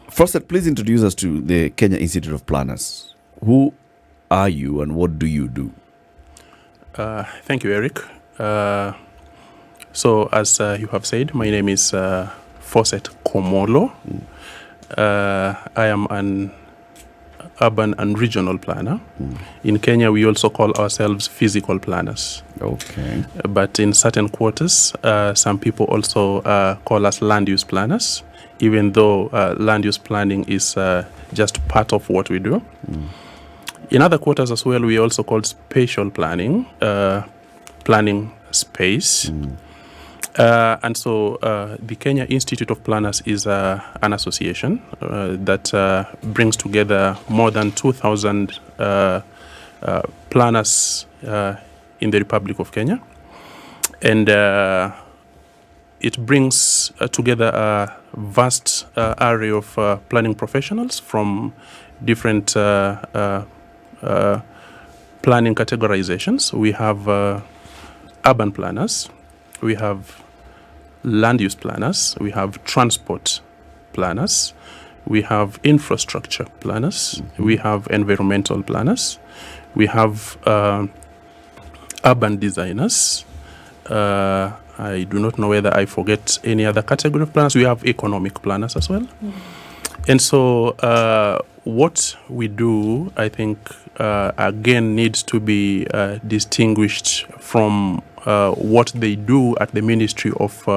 Fawcett, please introduce us to the Kenya Institute of Planners. Who are you and what do you do? Thank you, Eric. So, as you have said, my name is Fawcett Komollo. I am an urban and regional planner. In Kenya, we also call ourselves physical planners. Okay. But in certain quarters, some people also call us land use planners, even though land use planning is just part of what we do. In other quarters as well, we also call spatial planning, planning space. And so the Kenya Institute of Planners is an association that brings together more than 2,000 planners in the Republic of Kenya. And it brings together a vast array of planning professionals from different planning categorizations. We have urban planners, we have land use planners, we have transport planners, we have infrastructure planners, we have environmental planners, we have urban designers. I do not know whether I forget any other category of planners. We have economic planners as well. And so what we do, I think, again, needs to be distinguished from what they do at the Ministry of,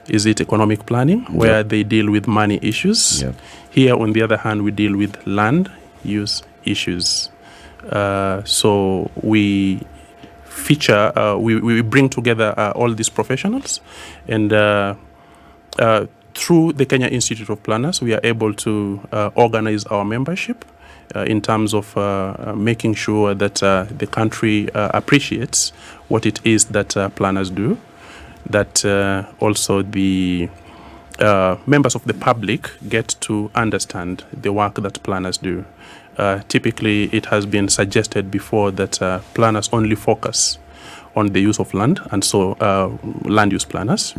economic planning, where they deal with money issues. Yep. Here, on the other hand, we deal with land use issues. So we feature, we bring together all these professionals, and through the Kenya Institute of Planners, we are able to organize our membership in terms of making sure that the country appreciates what it is that planners do, that also the members of the public get to understand the work that planners do. Typically, it has been suggested before that planners only focus on the use of land, and so land use planners.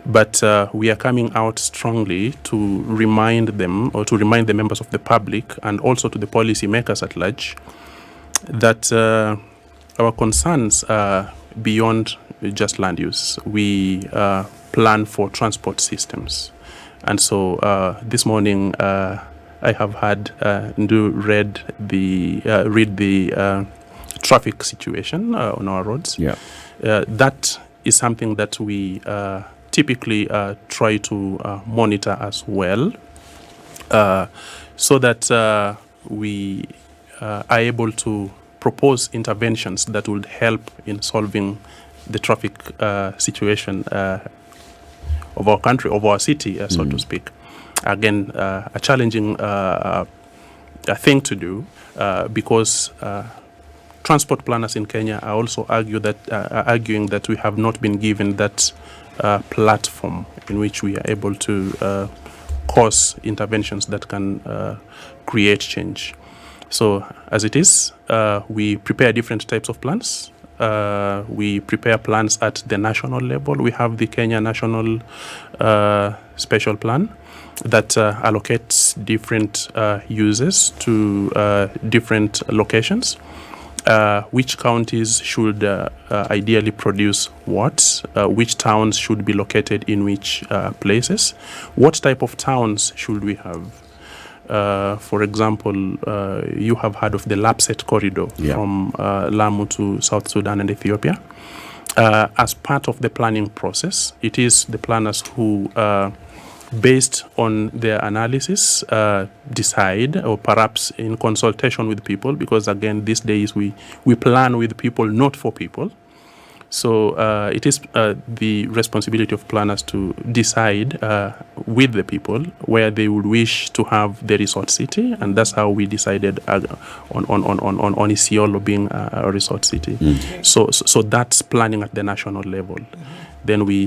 But we are coming out strongly to remind them, or to remind the members of the public and also to the policy makers at large, that our concerns are beyond just land use. We plan for transport systems. And so this morning I have had read the traffic situation on our roads. Yeah. That is something that we typically try to monitor as well, so that we are able to propose interventions that would help in solving the traffic situation of our country, of our city, so to speak. Again, a challenging thing to do because transport planners in Kenya are also arguing that we have not been given that platform in which we are able to cause interventions that can create change. So as it is, we prepare different types of plans. We prepare plans at the national level. We have the Kenya National Special Plan that allocates different uses to different locations. Which counties should ideally produce what, which towns should be located in which places, what type of towns should we have. For example, you have heard of the Lapset corridor from Lamu to South Sudan and Ethiopia. As part of the planning process, it is the planners who based on their analysis, decide, or perhaps in consultation with people, because again, these days we plan with people, not for people. So it is the responsibility of planners to decide with the people where they would wish to have the resort city, and that's how we decided on Isiolo being a resort city. So that's planning at the national level. Then we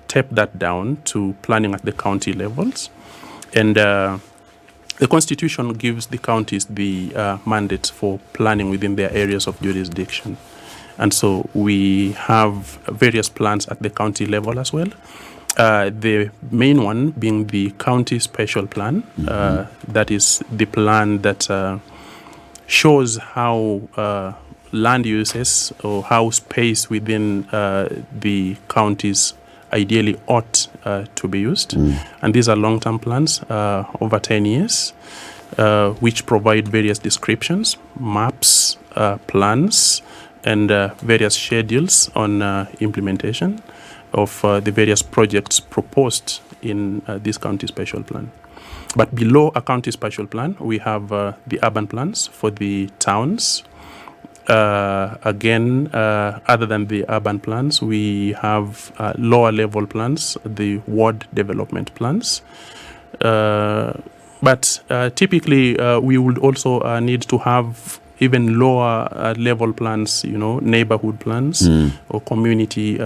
step that down to planning at the county levels, and the Constitution gives the counties the mandate for planning within their areas of jurisdiction. And so we have various plans at the county level as well. The main one being the county special plan. That is the plan that shows how land uses or how space within the counties ideally ought to be used. And these are long-term plans over 10 years, which provide various descriptions, maps, plans, and various schedules on implementation of the various projects proposed in this county special plan. But below a county special plan, we have the urban plans for the towns. Again, other than the urban plans, we have lower level plans, the ward development plans. But typically, we would also need to have even lower level plans, neighborhood plans or community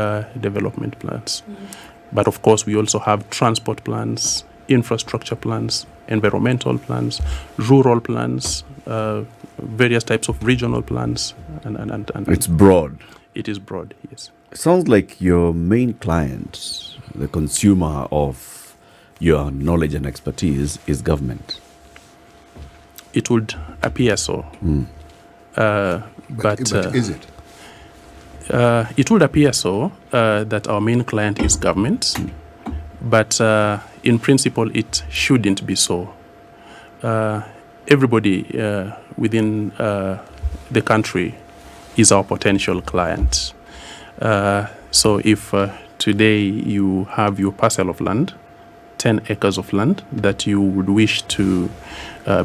development plans. But of course, we also have transport plans, infrastructure plans, environmental plans, rural plans, various types of regional plans. And it's broad. It is broad, yes. It sounds like your main client, the consumer of your knowledge and expertise, is government. It would appear so. But is it? It would appear so that our main client is government, but in principle it shouldn't be so. Everybody within the country is our potential client. So if today you have your parcel of land, 10 acres of land that you would wish to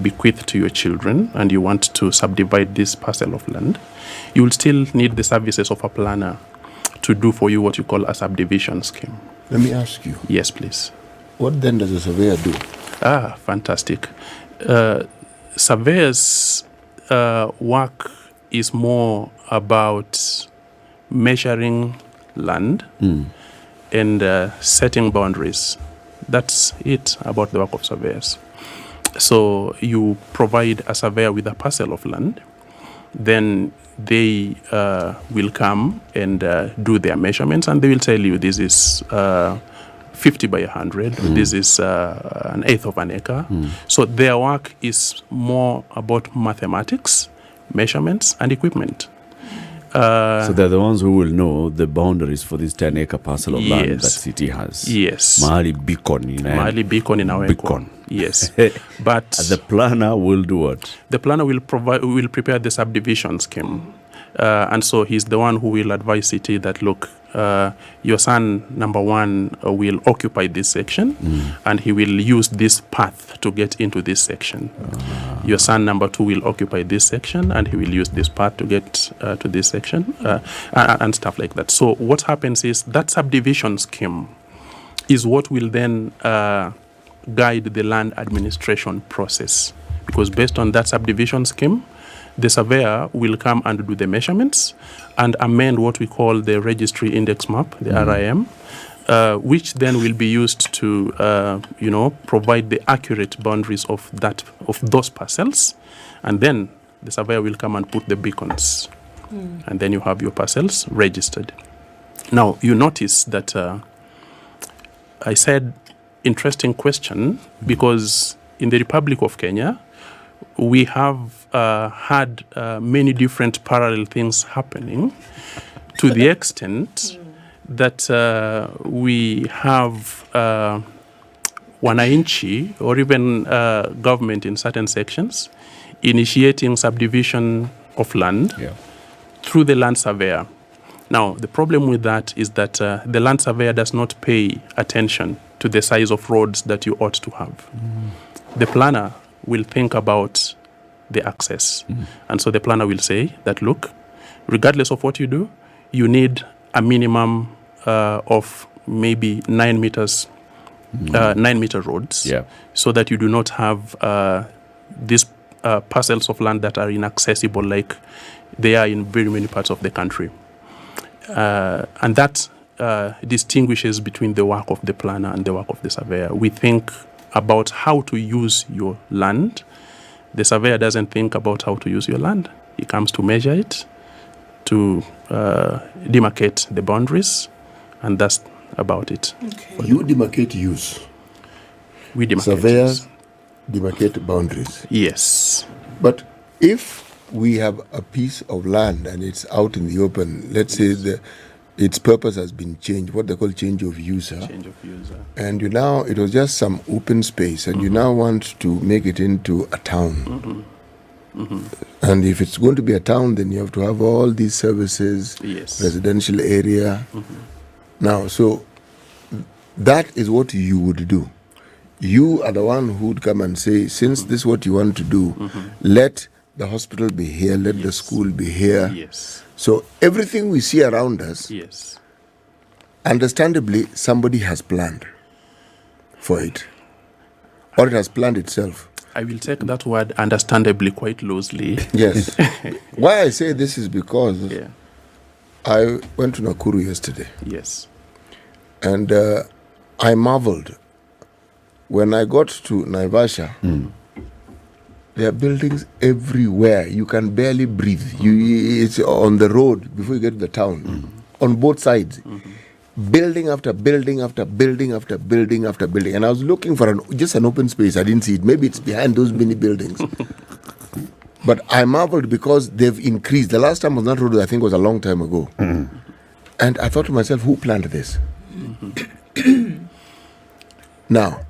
bequeath to your children, and you want to subdivide this parcel of land, you will still need the services of a planner to do for you what you call a subdivision scheme. Let me ask you. Yes, please. What then does a surveyor do? Fantastic. Surveyors' work is more about measuring land and setting boundaries. That's it about the work of surveyors. So you provide a surveyor with a parcel of land, then they will come and do their measurements, and they will tell you this is 50 by 100, this is an eighth of an acre. So their work is more about mathematics, measurements, and equipment. So they're the ones who will know the boundaries for this 10-acre parcel of land that city has. Yes. Mahali beacon in our beacon. Yes. But the planner will do what? The planner will prepare the subdivision scheme. And so he's the one who will advise city that, look, your son, number one, will occupy this section, and he will use this path to get into this section. Your son, number two, will occupy this section, and he will use this path to get to this section, and stuff like that. So what happens is that subdivision scheme is what will then guide the land administration process, because based on that subdivision scheme, the surveyor will come and do the measurements and amend what we call the registry index map, the RIM, which then will be used to, provide the accurate boundaries of those parcels, and then the surveyor will come and put the beacons, and then you have your parcels registered. Now you notice that I said interesting question because in the Republic of Kenya, we have had many different parallel things happening to the extent that we have wananchi or even government in certain sections initiating subdivision of land through the land surveyor. Now, the problem with that is that the land surveyor does not pay attention to the size of roads that you ought to have. The planner will think about the access. And so the planner will say that, look, regardless of what you do, you need a minimum of maybe 9 meters, 9-meter roads, so that you do not have these parcels of land that are inaccessible like they are in very many parts of the country. And that distinguishes between the work of the planner and the work of the surveyor. We think about how to use your land. The surveyor doesn't think about how to use your land. He comes to measure it, to demarcate the boundaries, and that's about it. You demarcate use. We demarcate. Surveyors demarcate boundaries. Yes. But if we have a piece of land and it's out in the open, let's say its purpose has been changed, what they call change of user. Change of user. And it was just some open space, and you now want to make it into a town. And if it's going to be a town, then you have to have all these services, Yes. residential area. Now, so that is what you would do. You are the one who would come and say, since this is what you want to do, let the hospital be here, let the school be here. Yes. So everything we see around us, Yes. understandably, somebody has planned for it, or it has planned itself. I will take that word understandably quite loosely. Yes. Why I say this is because Yeah. I went to Nakuru yesterday, Yes. and I marveled when I got to Naivasha. There are buildings everywhere. You can barely breathe. It's on the road before you get to the town, on both sides. Building after building after building after building after building. And I was looking for just an open space. I didn't see it. Maybe it's behind those many buildings. But I marveled because they've increased. The last time on that road, I think, was a long time ago. And I thought to myself, who planned this? Now,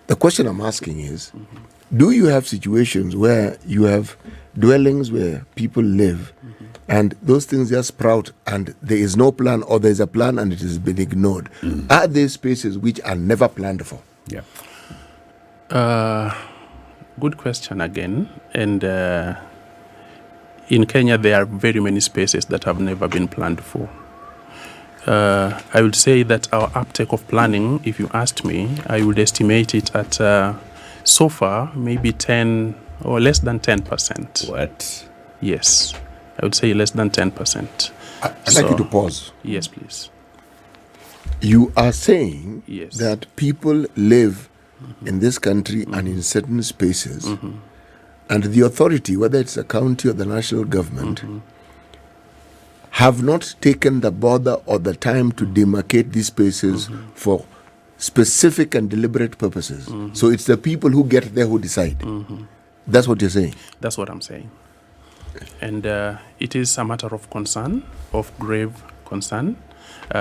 the question I'm asking is, do you have situations where you have dwellings where people live and those things just sprout and there is no plan, or there is a plan and it has been ignored? Are there spaces which are never planned for? Yeah. Good question again. And in Kenya, there are very many spaces that have never been planned for. I would say that our uptake of planning, if you asked me, I would estimate it at so far maybe 10 or less than 10%. What? Yes, I would say less than 10%. I'd like you to pause. Yes, please. You are saying Yes. that people live in this country and in certain spaces, and the authority, whether it's the county or the national government, have not taken the bother or the time to demarcate these spaces for specific and deliberate purposes. So it's the people who get there who decide. That's what you're saying. That's what I'm saying. And it is a matter of concern, of grave concern,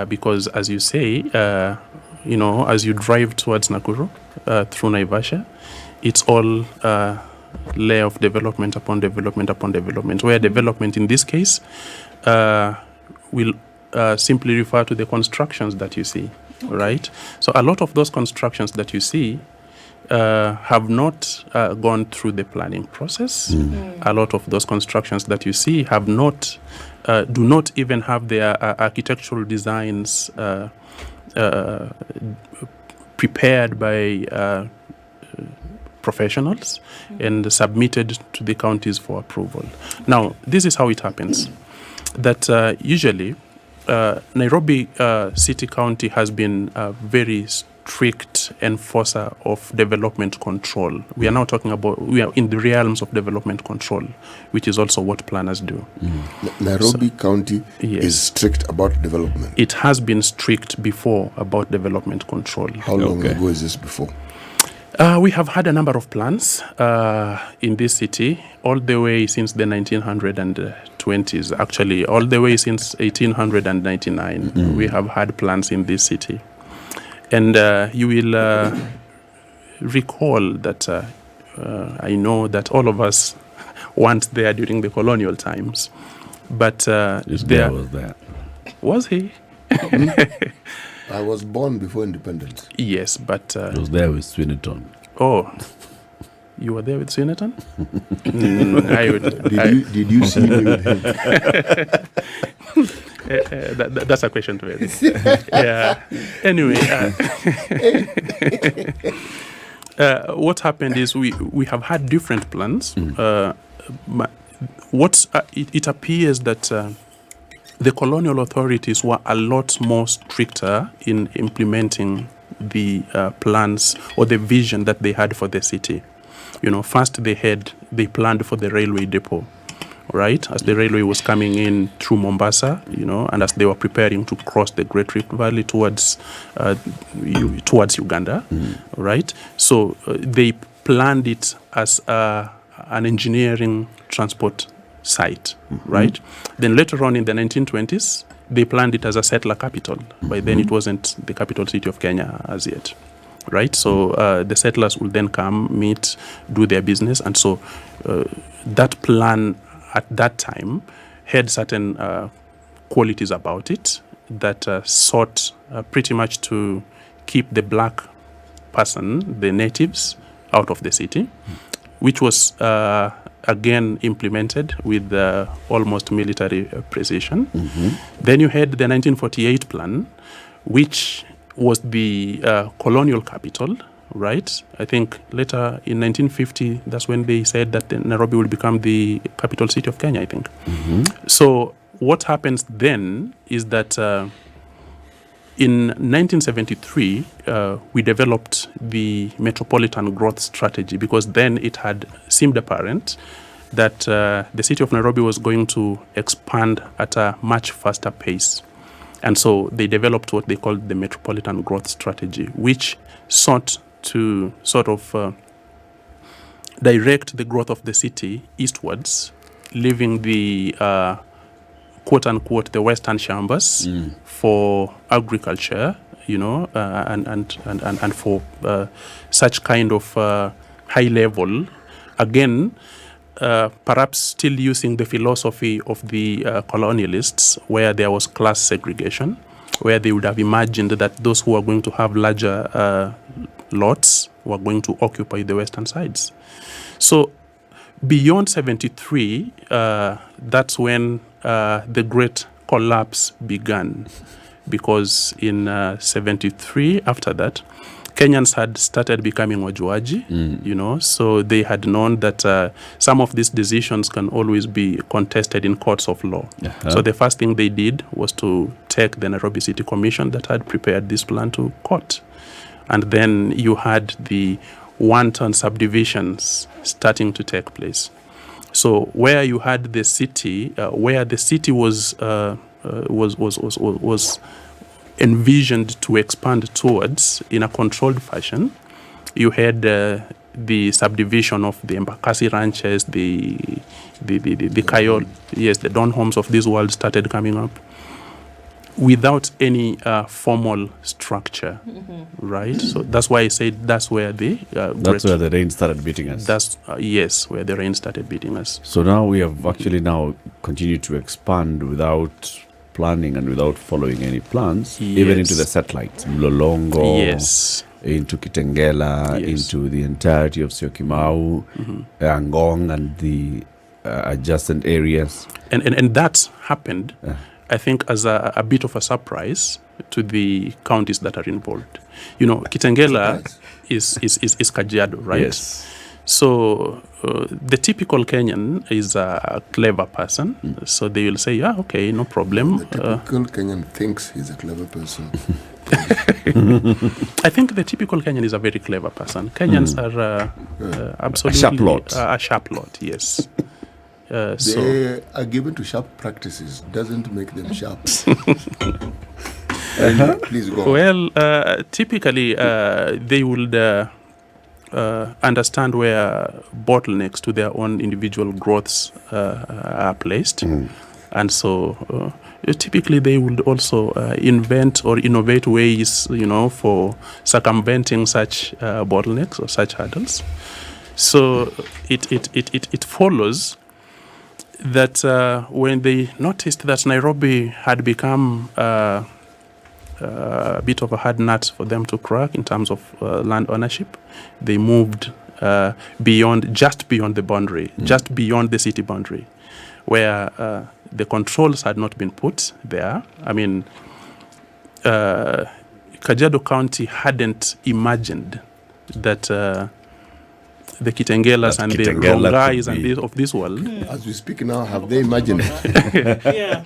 because as you say, as you drive towards Nakuru through Naivasha, it's all layer of development upon development upon development, where development in this case will simply refer to the constructions that you see, right? So a lot of those constructions that you see have not gone through the planning process. A lot of those constructions that you see have not, do not even have their architectural designs prepared by professionals and submitted to the counties for approval. Now, this is how it happens. That usually Nairobi City County has been a very strict enforcer of development control. We are now talking about, we are in the realms of development control, which is also what planners do. Nairobi County is strict about development. It has been strict before about development control. How long ago is this before? We have had a number of plans in this city, all the way since the 1920s, actually, all the way since 1899. We have had plans in this city. And you will recall that I know that all of us weren't there during the colonial times. But This guy was there. Was he? I was born before independence. Yes, but... He was there with Swinnerton. Oh, you were there with Swinnerton? Did you see me with him? That's a question to Eddie. Yeah. Anyway, what happened is we have had different plans. It appears that the colonial authorities were a lot more stricter in implementing the plans or the vision that they had for the city. First they planned for the railway depot, right, as the railway was coming in through Mombasa, and as they were preparing to cross the Great Rift Valley towards Uganda, right? So they planned it as an engineering transport site, right? Then later on in the 1920s, they planned it as a settler capital. By then, it wasn't the capital city of Kenya as yet, right? So the settlers will then come, meet, do their business. And so that plan at that time had certain qualities about it that sought pretty much to keep the black person, the natives, out of the city, which was again implemented with almost military precision. Then you had the 1948 plan, which was the colonial capital, right? I think later in 1950, that's when they said that Nairobi will become the capital city of Kenya, I think. So what happens then is that in 1973, we developed the metropolitan growth strategy, because then it had seemed apparent that the city of Nairobi was going to expand at a much faster pace. And so they developed what they called the metropolitan growth strategy, which sought to sort of direct the growth of the city eastwards, leaving the quote-unquote the western chambers for agriculture, and for such kind of high level, again, perhaps still using the philosophy of the colonialists, where there was class segregation, where they would have imagined that those who are going to have larger lots were going to occupy the western sides. So beyond 73, that's when the great collapse began, because in 73, after that, Kenyans had started becoming wajuaji, so they had known that some of these decisions can always be contested in courts of law. So the first thing they did was to take the Nairobi City Commission that had prepared this plan to court. And then you had the wanton subdivisions starting to take place. So where you had the city, where the city was envisioned to expand towards in a controlled fashion, you had the subdivision of the Embakasi ranches, the Kayol, the Don homes of this world started coming up without any formal structure, right? So that's why I said that's where the that's where the rain started beating us. That's yes, where the rain started beating us. So now we have actually now continued to expand without planning and without following any plans, even into the satellites, Mlolongo, into Kitengela, into the entirety of Syokimau, Angong, and the adjacent areas. And that happened, I think, as a bit of a surprise to the counties that are involved. Kitengela is Kajiado, right? Yes. So the typical Kenyan is a clever person. So they will say, yeah, okay, no problem. The typical Kenyan thinks he's a clever person. I think the typical Kenyan is a very clever person. Kenyans are absolutely a sharp lot, yes. They are given to sharp practices, doesn't make them sharp. Please go on. Well, typically they would understand where bottlenecks to their own individual growths are placed. And so typically they would also invent or innovate ways, for circumventing such bottlenecks or such hurdles. So it follows that when they noticed that Nairobi had become a bit of a hard nut for them to crack in terms of land ownership, they moved beyond the boundary, just beyond the city boundary, where the controls had not been put there. I mean, Kajiado County hadn't imagined that the Kitengelas and the Rongais and of this world. As we speak now, have they imagined it? Yeah.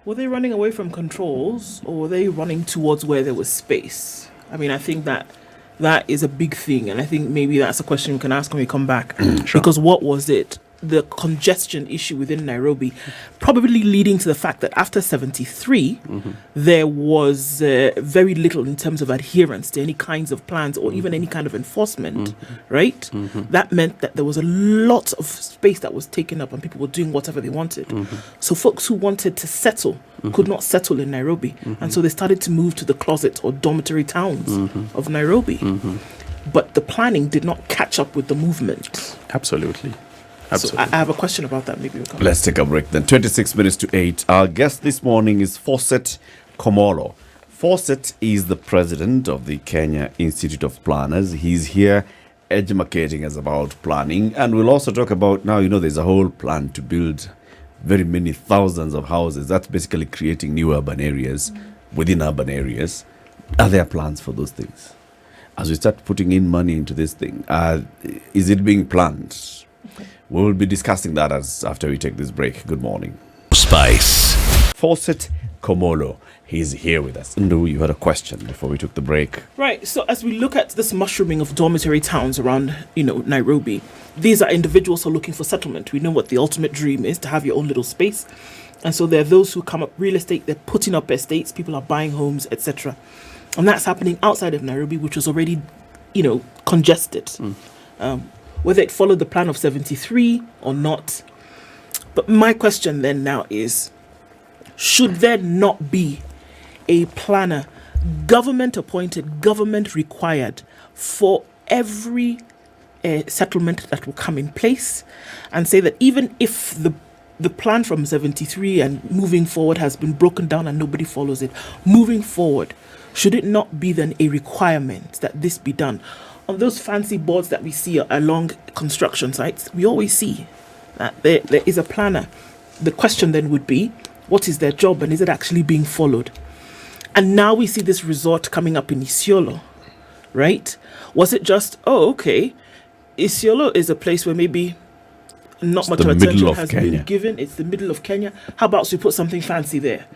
Were they running away from controls, or were they running towards where there was space? I mean, I think that is a big thing, and I think maybe that's a question we can ask when we come back. Sure. Because what was it the congestion issue within Nairobi, probably leading to the fact that after 73, there was very little in terms of adherence to any kinds of plans or even any kind of enforcement, right? That meant that there was a lot of space that was taken up and people were doing whatever they wanted. So folks who wanted to settle could not settle in Nairobi. And so they started to move to the closet or dormitory towns of Nairobi. But the planning did not catch up with the movement. Absolutely. So I have a question about that. Maybe we'll come Let's take a break then. 26 minutes to 8. Our guest this morning is Fawcett Komollo. Fawcett is the president of the Kenya Institute of Planners. He's here educating us about planning. And we'll also talk about now, there's a whole plan to build very many thousands of houses. That's basically creating new urban areas within urban areas. Are there plans for those things? As we start putting in money into this thing, is it being planned? Okay. We will be discussing that after we take this break. Good morning. Spice. Fawcett Komollo, he's here with us. Ndu, you had a question before we took the break. Right. So as we look at this mushrooming of dormitory towns around, Nairobi, these are individuals who are looking for settlement. We know what the ultimate dream is, to have your own little space. And so there are those who come up real estate, they're putting up estates, people are buying homes, etc. And that's happening outside of Nairobi, which was already, congested. Whether it followed the plan of 73 or not. But my question then now is, should there not be a planner, government appointed, government required, for every settlement that will come in place, and say that even if the plan from 73 and moving forward has been broken down and nobody follows it, moving forward, should it not be then a requirement that this be done? On those fancy boards that we see along construction sites, we always see that there is a planner. The question then would be, what is their job and is it actually being followed? And now we see this resort coming up in Isiolo, right? Was it just, okay, Isiolo is a place where maybe not much of attention has been given. It's the middle of Kenya. How about we put something fancy there?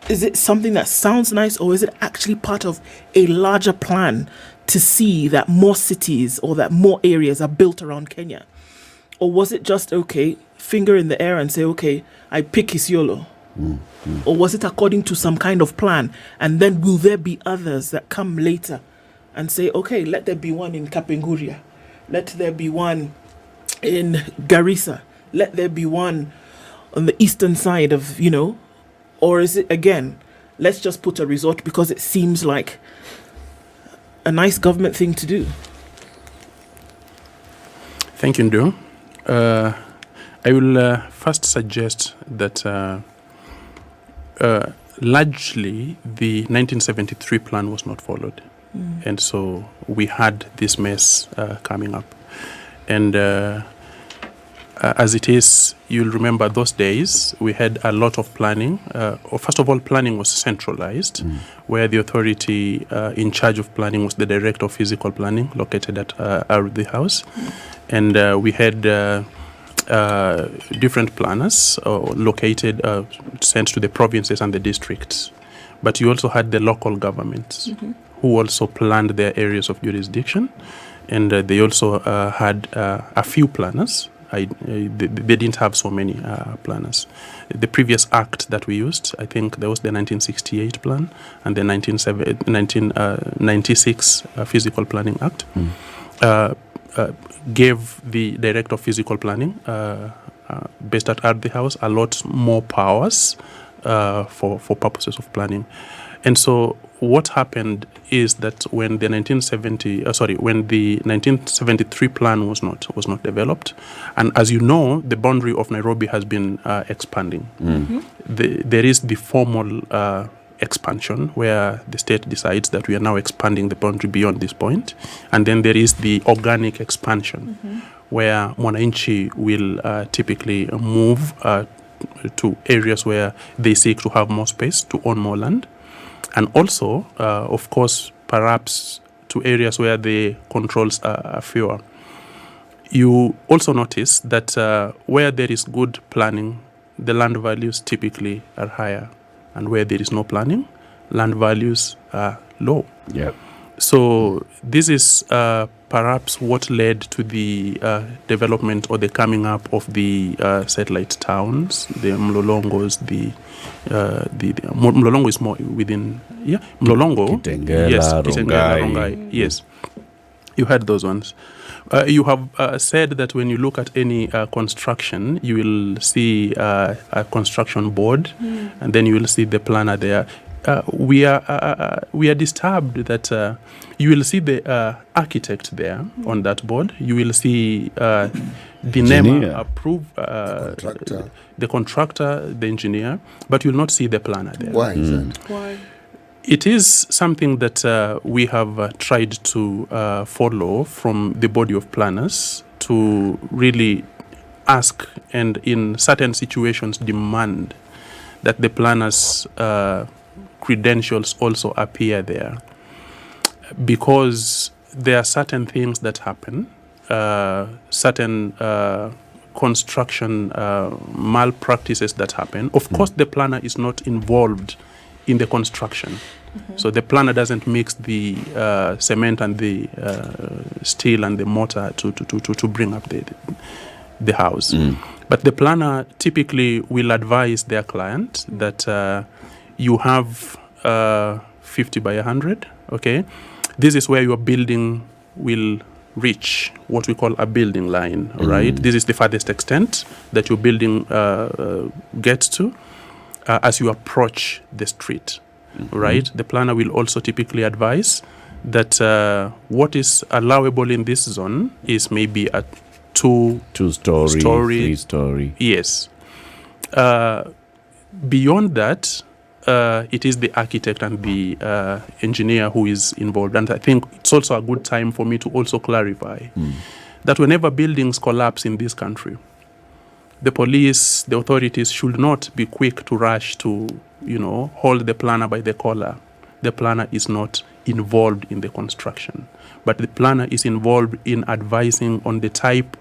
Is it something that sounds nice, or is it actually part of a larger plan to see that more cities or that more areas are built around Kenya? Or was it just, okay, finger in the air and say, okay, I pick Isiolo? Or was it according to some kind of plan? And then will there be others that come later and say, okay, let there be one in Kapenguria. Let there be one in Garissa. Let there be one on the eastern side of, Or is it, again, let's just put a resort because it seems like a nice government thing to do? Thank you, Ndu. I will first suggest that largely the 1973 plan was not followed. And so we had this mess coming up. And as it is, you'll remember those days, we had a lot of planning. First of all, planning was centralized, where the authority in charge of planning was the Director of Physical Planning, located at the house. And we had different planners located, sent to the provinces and the districts. But you also had the local governments who also planned their areas of jurisdiction. And they also had a few planners. They didn't have so many planners. The previous act that we used, I think there was the 1968 plan and the 1996 Physical Planning Act, gave the Director of Physical Planning, based at the House, a lot more powers for purposes of planning. And so what happened is that when the 1973 plan was not developed, and as you know, the boundary of Nairobi has been expanding. There is the formal expansion where the state decides that we are now expanding the boundary beyond this point, and then there is the organic expansion where Mwananchi will typically move to areas where they seek to have more space, to own more land. And also, of course, perhaps to areas where the controls are fewer. You also notice that where there is good planning, the land values typically are higher. And where there is no planning, land values are low. Yeah. So this is perhaps what led to the development or the coming up of the satellite towns, the Mlolongos, Mlolongo is more within, Mlolongo, Kitengela, yes, Kitengela, Rongai. Rongai, yes. You had those ones. You have said that when you look at any construction, you will see a construction board, and then you will see the planner there. We are disturbed that you will see the architect there on that board. You will see the name approved, the contractor, the engineer, but you will not see the planner there. Why is that? Why? It is something that we have tried to follow from the body of planners to really ask and in certain situations demand that the planners' credentials also appear there, because there are certain things that happen, certain construction malpractices that happen. Of course, the planner is not involved in the construction. So the planner doesn't mix the cement and the steel and the mortar to bring up the house. But the planner typically will advise their client that you have 50 by 100, okay? This is where your building will reach what we call a building line, right? This is the farthest extent that your building gets to as you approach the street, right? The planner will also typically advise that what is allowable in this zone is maybe a two-story, 3-story. Yes. Beyond that, it is the architect and the engineer who is involved. And I think it's also a good time for me to also clarify that whenever buildings collapse in this country, the police, the authorities should not be quick to rush to, hold the planner by the collar. The planner is not involved in the construction, but the planner is involved in advising on the type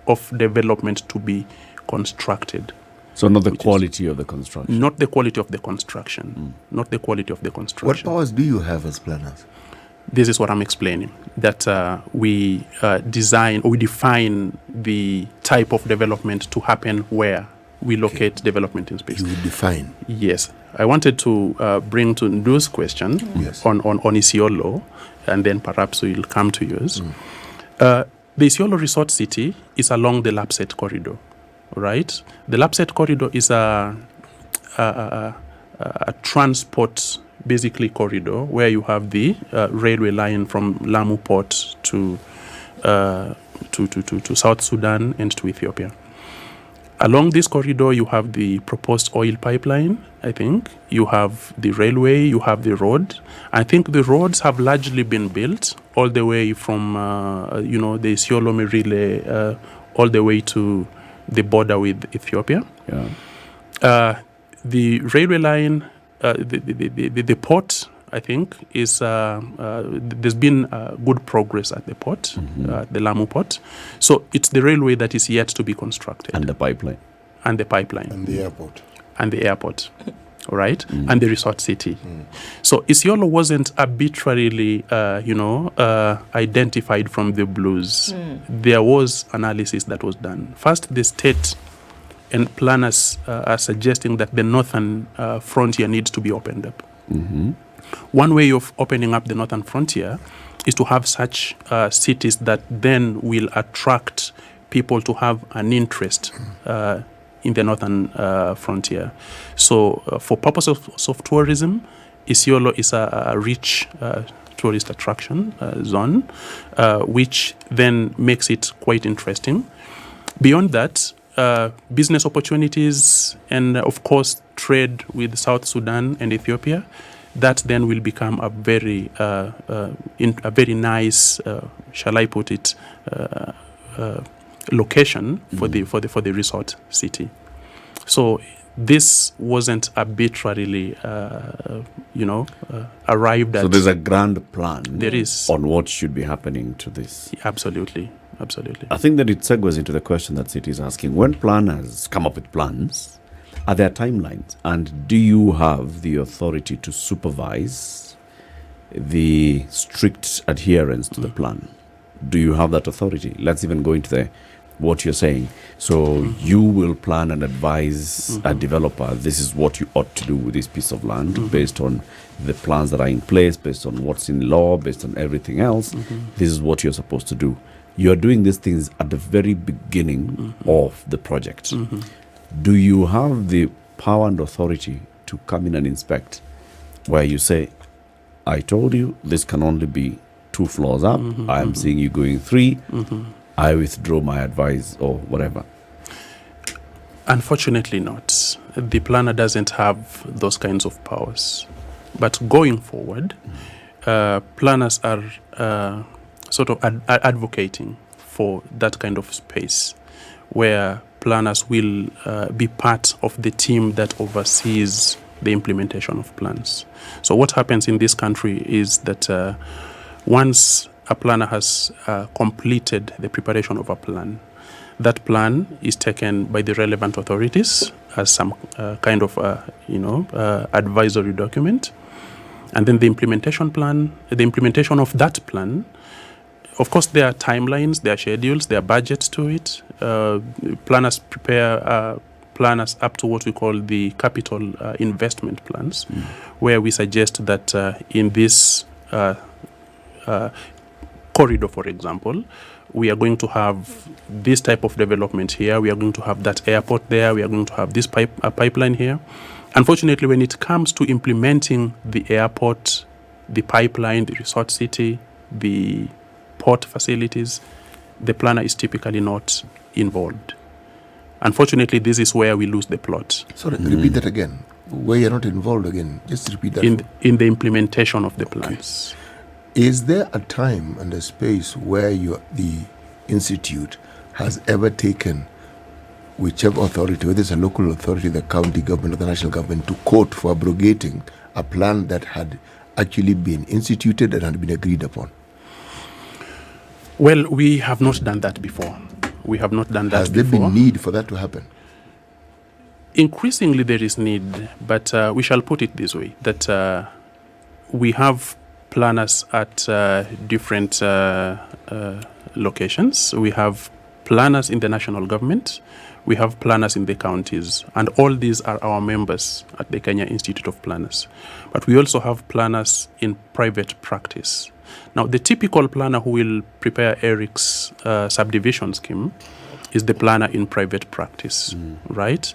of development to be constructed. So not the quality of the construction. Not the quality of the construction. Not the quality of the construction. What powers do you have as planners? This is what I'm explaining. That we design or we define the type of development to happen where we locate development in space. You define. Yes. I wanted to bring to Ndu's question on Isiolo, and then perhaps we'll come to yours. The Isiolo Resort City is along the Lapsset corridor. Right, the Lapsset corridor is a transport basically corridor where you have the railway line from Lamu Port to South Sudan and to Ethiopia. Along this corridor, you have the proposed oil pipeline. I think you have the railway, you have the road. I think the roads have largely been built all the way from the Isiolo Merile all the way to the border with Ethiopia. The railway line, the port, I think, is there's been good progress at the port, the Lamu port. So it's the railway that is yet to be constructed. And the pipeline. And the airport. And the airport, all right? And the resort city. So Isiolo wasn't arbitrarily, identified from the blues. There was analysis that was done. First, the state and planners are suggesting that the northern frontier needs to be opened up. One way of opening up the northern frontier is to have such cities that then will attract people to have an interest in the northern frontier. So for purposes of tourism, Isiolo is a rich tourist attraction zone, which then makes it quite interesting. Beyond that, business opportunities and, of course, trade with South Sudan and Ethiopia, that then will become a very nice, shall I put it, location for the resort city. So this wasn't arbitrarily, arrived at. So there's a grand plan. There is on what should be happening to this. Absolutely. I think that it segues into the question that City is asking. When planners come up with plans, are there timelines? And do you have the authority to supervise the strict adherence to the plan? do you have that authority? Let's even go into what you're saying. So you will plan and advise a developer, this is what you ought to do with this piece of land based on the plans that are in place, based on what's in law, based on everything else. This is what you're supposed to do. You're doing these things at the very beginning of the project. Do you have the power and authority to come in and inspect, where you say, I told you this can only be 2 floors up, I am seeing you going 3, I withdraw my advice or whatever? Unfortunately not. The planner doesn't have those kinds of powers. But going forward, planners are sort of advocating for that kind of space where planners will be part of the team that oversees the implementation of plans. So what happens in this country is that once a planner has completed the preparation of a plan, that plan is taken by the relevant authorities as some kind of advisory document, and then the implementation of that plan. Of course, there are timelines, there are schedules, there are budgets to it. Planners prepare planners up to what we call the capital investment plans, where we suggest that in this corridor, for example, we are going to have this type of development here, we are going to have that airport there, we are going to have this pipeline here. Unfortunately, when it comes to implementing the airport, the pipeline, the resort city, the port facilities, the planner is typically not involved. Unfortunately, this is where we lose the plot. Sorry, repeat that again. Where you're not involved again. Just repeat that. In the implementation of the plans. Is there a time and a space where the institute has ever taken whichever authority, whether it's a local authority, the county government or the national government, to court for abrogating a plan that had actually been instituted and had been agreed upon? Well, we have not done that before. We have not done that Has before. there been need for that to happen? Increasingly there is need, but we shall put it this way, that we have planners at different locations. We have planners in the national government. We have planners in the counties. And all these are our members at the Kenya Institute of Planners. But we also have planners in private practice. Now, the typical planner who will prepare Eric's subdivision scheme is the planner in private practice, right?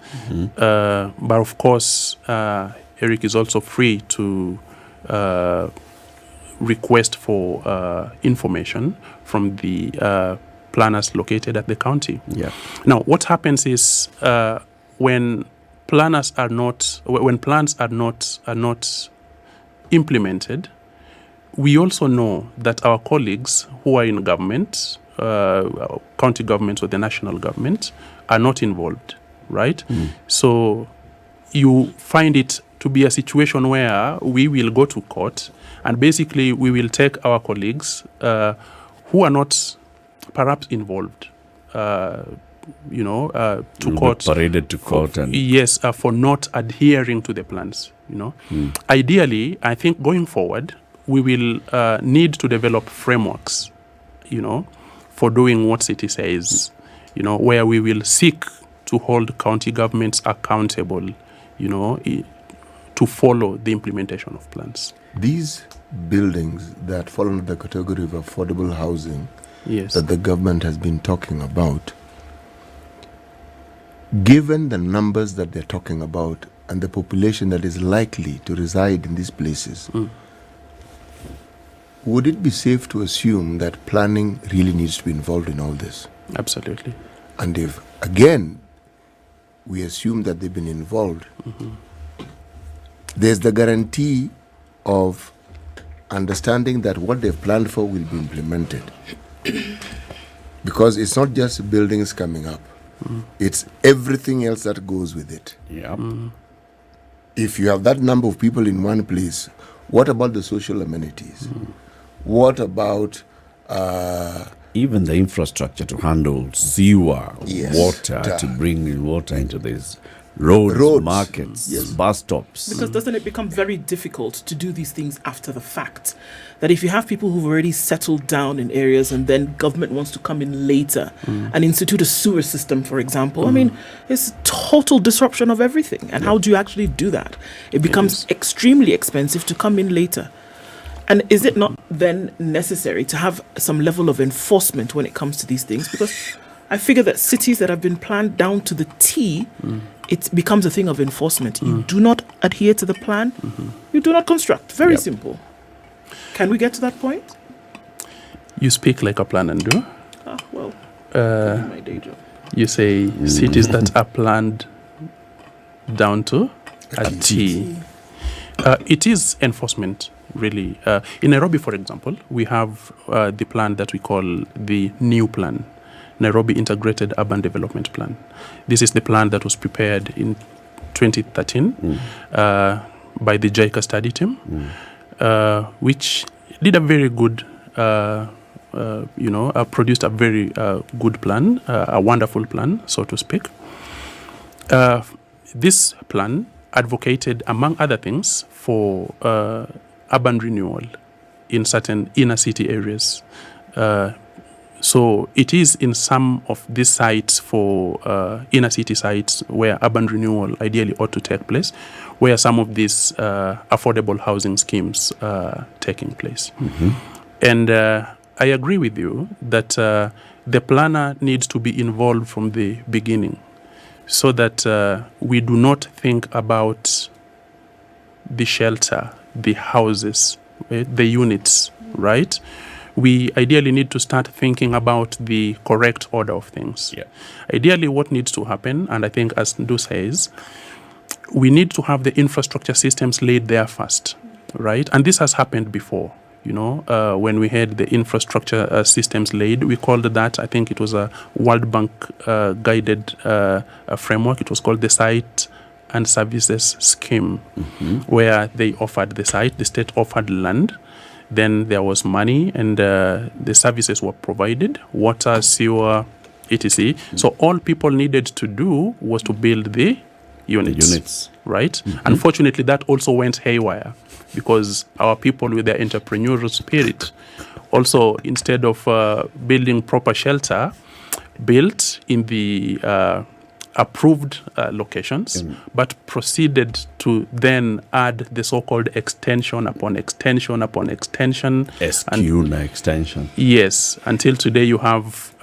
But of course, Eric is also free to request for information from the planners located at the county. Yeah. Now, what happens is when plans are not implemented, we also know that our colleagues who are in government, county governments or the national government, are not involved, right? So you find it to be a situation where we will go to court and basically we will take our colleagues who are not perhaps involved, to court. Paraded to court. Yes, for not adhering to the plans, Ideally, I think going forward, we will need to develop frameworks, for doing what city says, where we will seek to hold county governments accountable, to follow the implementation of plans. These buildings that fall under the category of affordable housing, yes, that the government has been talking about, given the numbers that they're talking about and the population that is likely to reside in these places, would it be safe to assume that planning really needs to be involved in all this? Absolutely. And if, again, we assume that they've been involved, there's the guarantee of understanding that what they've planned for will be implemented. Because it's not just buildings coming up, it's everything else that goes with it. Yeah. If you have that number of people in one place, what about the social amenities? What about even the infrastructure to handle sewer, Yes, water, to bring in water into these roads, markets, bus stops. Because doesn't it become very difficult to do these things after the fact? That if you have people who've already settled down in areas and then government wants to come in later and institute a sewer system, for example, I mean, it's total disruption of everything. And how do you actually do that? It becomes extremely expensive to come in later. And is it not then necessary to have some level of enforcement when it comes to these things? Because I figure that cities that have been planned down to the T, it becomes a thing of enforcement. You do not adhere to the plan, you do not construct. Very simple. Can we get to that point? You speak like a plan and do. Well, my day job. You say cities that are planned down to a T. It is enforcement, really. In Nairobi, for example, we have the plan that we call the new plan, Nairobi Integrated Urban Development Plan. This is the plan that was prepared in 2013 by the JICA study team, which did a very good, produced a very good plan, a wonderful plan, so to speak. This plan advocated, among other things, for urban renewal in certain inner city areas. So it is in some of these sites for inner city sites where urban renewal ideally ought to take place, where some of these affordable housing schemes are taking place. And I agree with you that the planner needs to be involved from the beginning so that we do not think about the shelter, the houses, the units, right? We ideally need to start thinking about the correct order of things. Ideally, what needs to happen, and I think as Ndu says, we need to have the infrastructure systems laid there first, right? And this has happened before, when we had the infrastructure systems laid, we called that, I think it was a World Bank guided framework. It was called the Site and Services Scheme, where they offered the site, the state offered land, then there was money and the services were provided, water, sewer, etc. So all people needed to do was to build the units. Right? Unfortunately, that also went haywire because our people with their entrepreneurial spirit also, instead of building proper shelter, built in the approved locations, but proceeded to then add the so-called extension upon extension upon extension. Extension. Yes, until today you have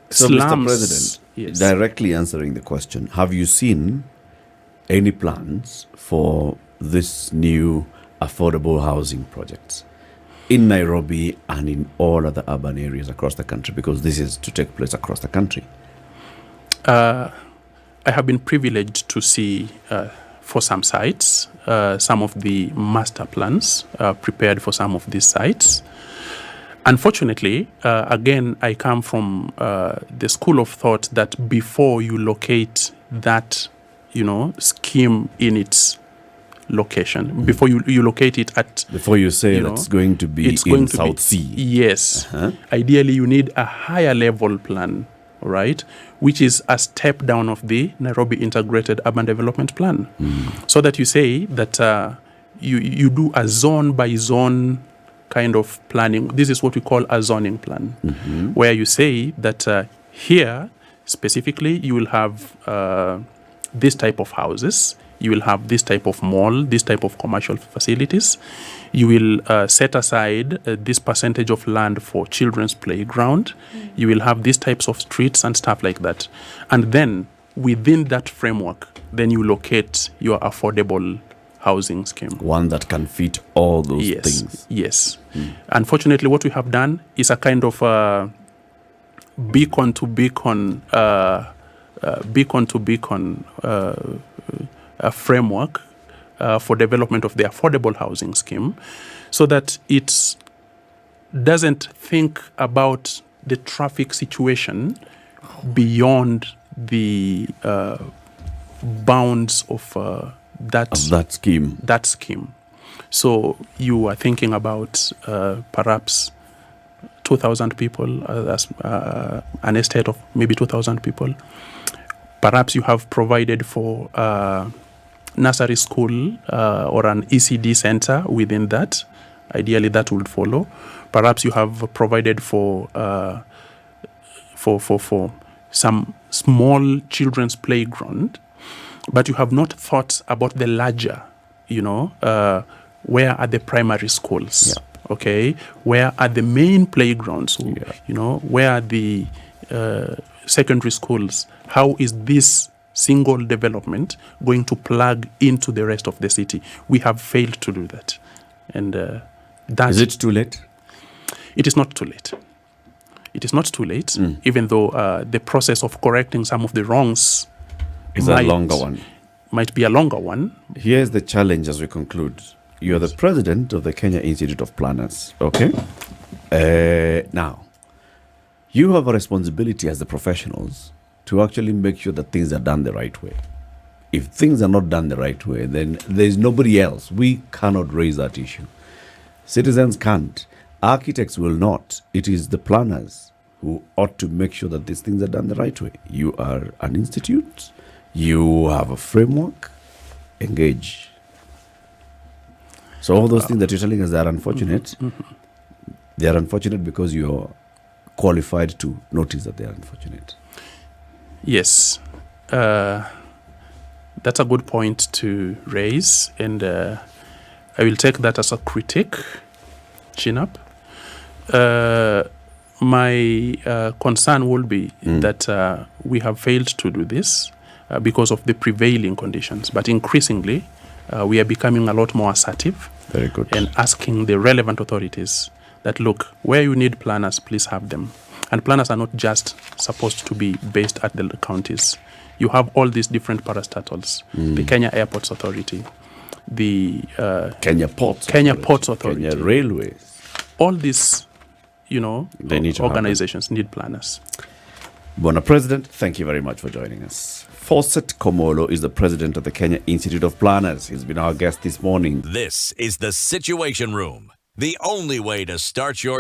So, slums. Mr. President, directly answering the question, have you seen any plans for this new affordable housing projects in Nairobi and in all other urban areas across the country? Because this is to take place across the country. I have been privileged to see for some sites, some of the master plans prepared for some of these sites. Unfortunately, again, I come from the school of thought that before you locate that, scheme in its location, before you locate it at... Before you say that's going to be in South Sea. Yes. Ideally, you need a higher level plan, right, which is a step down of the Nairobi Integrated Urban Development Plan. So that you say that you do a zone by zone kind of planning. This is what we call a zoning plan, where you say that here, specifically, you will have this type of houses, you will have this type of mall, this type of commercial facilities. You will set aside this percentage of land for children's playground. You will have these types of streets and stuff like that. And then within that framework, then you locate your affordable housing scheme. One that can fit all those things. Yes. Unfortunately, what we have done is a kind of beacon to beacon framework for development of the affordable housing scheme, so that it doesn't think about the traffic situation beyond the bounds of that scheme. So you are thinking about perhaps 2,000 people, as an estate of maybe 2,000 people. Perhaps you have provided for nursery school or an ECD center within that. Ideally, that would follow. Perhaps you have provided for some small children's playground, but you have not thought about the larger, where are the primary schools? Yeah. Okay, where are the main playgrounds? Yeah. Where are the secondary schools? How is this single development going to plug into the rest of the city? We have failed to do that. And is it too late? It is not too late. It is not too late, even though the process of correcting some of the wrongs is a longer one. Might be a longer one. Here's the challenge as we conclude. You're the president of the Kenya Institute of Planners, okay? Now, you have a responsibility as the professionals to actually make sure that things are done the right way. If things are not done the right way, then there's nobody else. We cannot raise that issue. Citizens can't. Architects will not. It is the planners who ought to make sure that these things are done the right way. You are an institute. You have a framework. Engage. So all those things that you're telling us, they are unfortunate. They are unfortunate because you're qualified to notice that they are unfortunate. Yes. That's a good point to raise, and I will take that as a critique. Chin up. My concern will be that we have failed to do this because of the prevailing conditions, but increasingly we are becoming a lot more assertive. Very good. And asking the relevant authorities that, look, where you need planners, please have them. And planners are not just supposed to be based at the counties. You have all these different parastatals, the Kenya Airports Authority, the Kenya Ports Authority, Kenya Railways. All these, they need organizations need planners. Bona President, thank you very much for joining us. Fawcett Komollo is the president of the Kenya Institute of Planners. He's been our guest this morning. This is the Situation Room, the only way to start your